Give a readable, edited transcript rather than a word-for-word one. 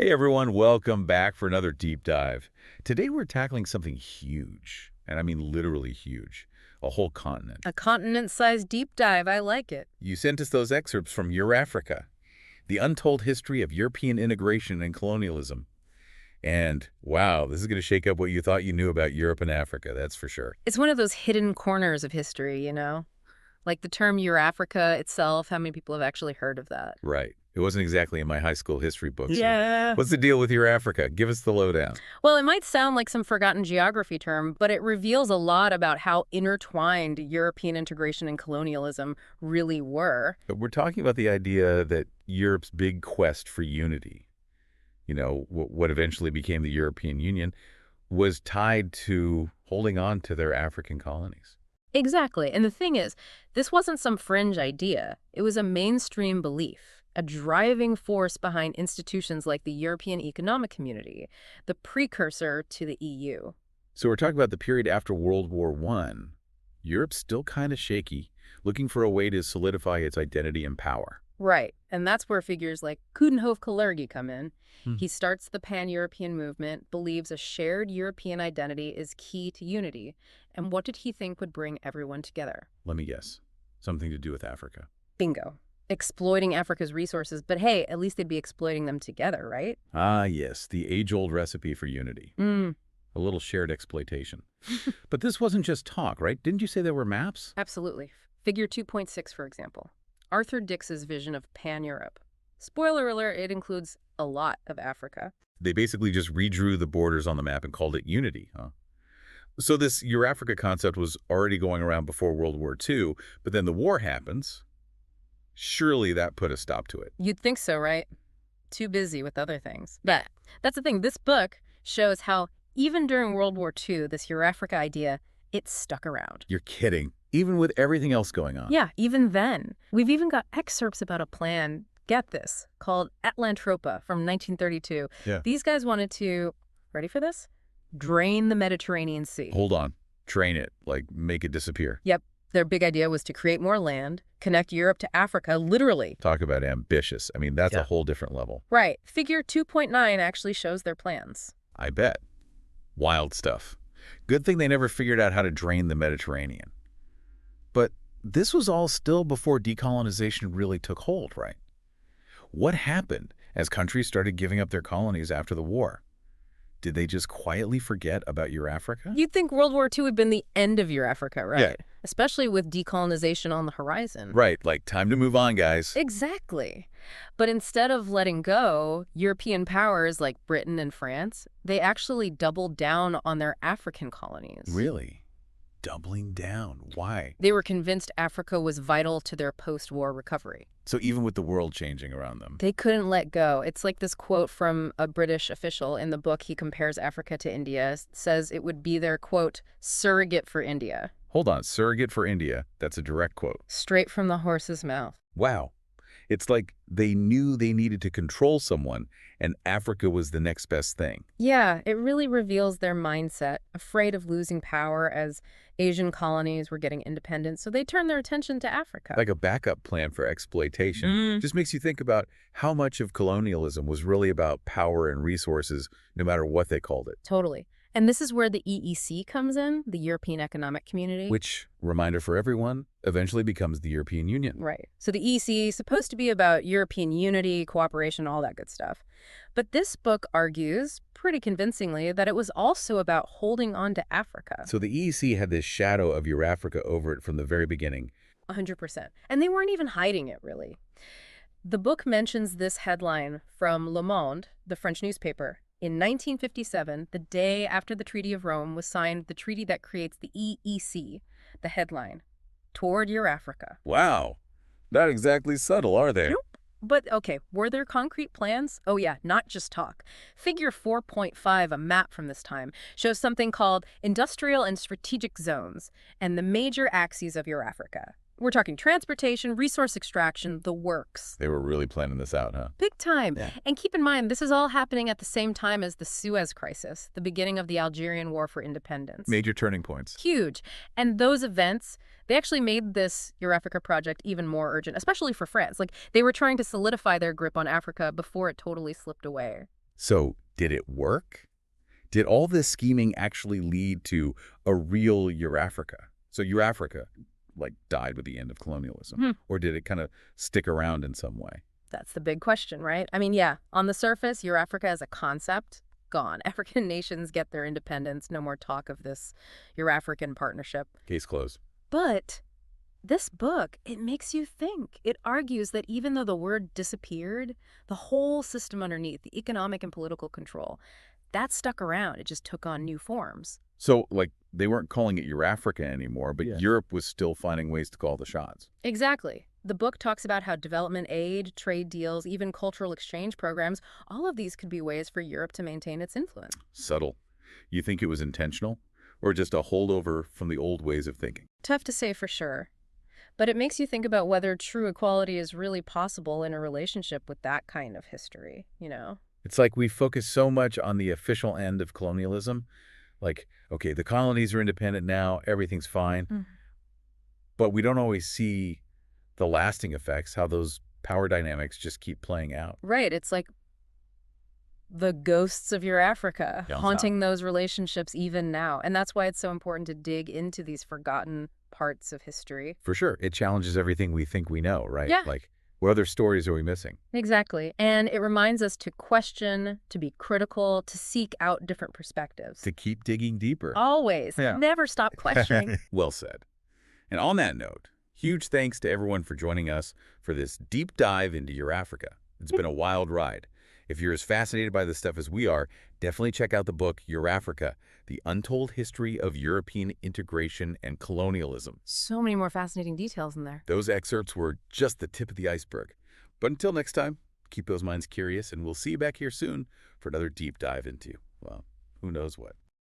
Hey everyone, welcome back for another deep dive. Today we're tackling something huge, and I mean literally huge, a whole continent. A continent-sized deep dive. I like it. You sent us those excerpts from Eurafrica, the untold history of European integration and colonialism. And wow, this is going to shake up what you thought you knew about Europe and Africa, that's for sure. It's one of those hidden corners of history, you know? Like the term Eurafrica itself, how many people have actually heard of that? Right. It wasn't exactly in my high school history books. Yeah. What's the deal with Eurafrica? Give us the lowdown. Well, it might sound like some forgotten geography term, but it reveals a lot about how intertwined European integration and colonialism really were. But we're talking about the idea that Europe's big quest for unity, what eventually became the European Union, was tied to holding on to their African colonies. Exactly. And the thing is, this wasn't some fringe idea. It was a mainstream belief, a driving force behind institutions like the European Economic Community, the precursor to the EU. So we're talking about the period after World War I. Europe's still kind of shaky, looking for a way to solidify its identity and power. Right. And that's where figures like Coudenhove-Kalergi come in. He starts the pan-European movement, believes a shared European identity is key to unity. And what did he think would bring everyone together? Let me guess. Something to do with Africa. Bingo. Exploiting Africa's resources. But hey, at least they'd be exploiting them together, right? Ah, yes, the age-old recipe for unity. A little shared exploitation. But this wasn't just talk, right? Didn't you say there were maps? Absolutely. Figure 2.6, for example. Arthur Dix's vision of pan-Europe. Spoiler alert, it includes a lot of Africa. They basically just redrew the borders on the map and called it unity, huh? So this Eurafrica concept was already going around before World War II, but then the war happens. Surely that put a stop to it. You'd think so, right? Too busy with other things. But that's the thing. This book shows how even during World War II, this Eurafrica idea, it stuck around. You're kidding. Even with everything else going on. Yeah, even then. We've even got excerpts about a plan, get this, called Atlantropa from 1932. Yeah. These guys wanted to, ready for this? Drain the Mediterranean Sea. Hold on. Drain it. Like, make it disappear. Yep. Their big idea was to create more land, connect Europe to Africa, literally. Talk about ambitious. I mean, that's a whole different level. Right. Figure 2.9 actually shows their plans. I bet. Wild stuff. Good thing they never figured out how to drain the Mediterranean. But this was all still before decolonization really took hold, right? What happened as countries started giving up their colonies after the war? Did they just quietly forget about Eurafrica? You'd think World War II would have been the end of Eurafrica, right? Yeah. Especially with decolonization on the horizon. Right, like time to move on, guys. Exactly. But instead of letting go, European powers like Britain and France, they actually doubled down on their African colonies. Really? Doubling down. Why? They were convinced Africa was vital to their post-war recovery. So even with the world changing around them. They couldn't let go. It's like this quote from a British official in the book. He compares Africa to India, says it would be their, quote, surrogate for India. Hold on, surrogate for India. That's a direct quote. Straight from the horse's mouth. Wow. It's like they knew they needed to control someone, and Africa was the next best thing. Yeah, it really reveals their mindset, afraid of losing power as Asian colonies were getting independent, so they turned their attention to Africa. Like a backup plan for exploitation. Just makes you think about how much of colonialism was really about power and resources, no matter what they called it. Totally. And this is where the EEC comes in, the European Economic Community. Which, reminder for everyone, eventually becomes the European Union. Right. So the EEC is supposed to be about European unity, cooperation, all that good stuff. But this book argues, pretty convincingly, that it was also about holding on to Africa. So the EEC had this shadow of Eurafrica over it from the very beginning. 100%. And they weren't even hiding it, really. The book mentions this headline from Le Monde, the French newspaper. In 1957, the day after the Treaty of Rome was signed, the treaty that creates the EEC, the headline, Toward Eurafrica. Wow. Not exactly subtle, are they? Nope. But, okay, were there concrete plans? Oh, yeah, not just talk. Figure 4.5, a map from this time, shows something called industrial and strategic zones and the major axes of Eurafrica. We're talking transportation, resource extraction, the works. They were really planning this out, huh? Big time. Yeah. And keep in mind, this is all happening at the same time as the Suez Crisis, the beginning of the Algerian War for Independence. Major turning points. Huge. And those events, they actually made this Eurafrica project even more urgent, especially for France. Like, they were trying to solidify their grip on Africa before it totally slipped away. So, did it work? Did all this scheming actually lead to a real Eurafrica? So Eurafrica, like, died with the end of colonialism. Hmm. Or did it kind of stick around in some way? That's the big question, right? I mean, yeah, on the surface, Eurafrica as a concept, gone. African nations get their independence. No more talk of this Eurafrican partnership. Case closed. But this book, it makes you think. It argues that even though the word disappeared, the whole system underneath, the economic and political control, that stuck around. It just took on new forms. So, like, they weren't calling it Eurafrica anymore, but Europe was still finding ways to call the shots. Exactly. The book talks about how development aid, trade deals, even cultural exchange programs, all of these could be ways for Europe to maintain its influence. Subtle. You think it was intentional? Or just a holdover from the old ways of thinking? Tough to say for sure. But it makes you think about whether true equality is really possible in a relationship with that kind of history, you know? It's like we focus so much on the official end of colonialism. Like, okay, the colonies are independent now, everything's fine. Mm. But we don't always see the lasting effects, how those power dynamics just keep playing out. Right. It's like the ghosts of Eurafrica haunting those relationships even now. And that's why it's so important to dig into these forgotten parts of history. For sure. It challenges everything we think we know, right? Yeah. Like, what other stories are we missing? Exactly. And it reminds us to question, to be critical, to seek out different perspectives. To keep digging deeper. Always. Yeah. Never stop questioning. Well said. And on that note, huge thanks to everyone for joining us for this deep dive into Eurafrica. It's been a wild ride. If you're as fascinated by this stuff as we are, definitely check out the book Eurafrica, The Untold History of European Integration and Colonialism. So many more fascinating details in there. Those excerpts were just the tip of the iceberg. But until next time, keep those minds curious, and we'll see you back here soon for another deep dive into, well, who knows what.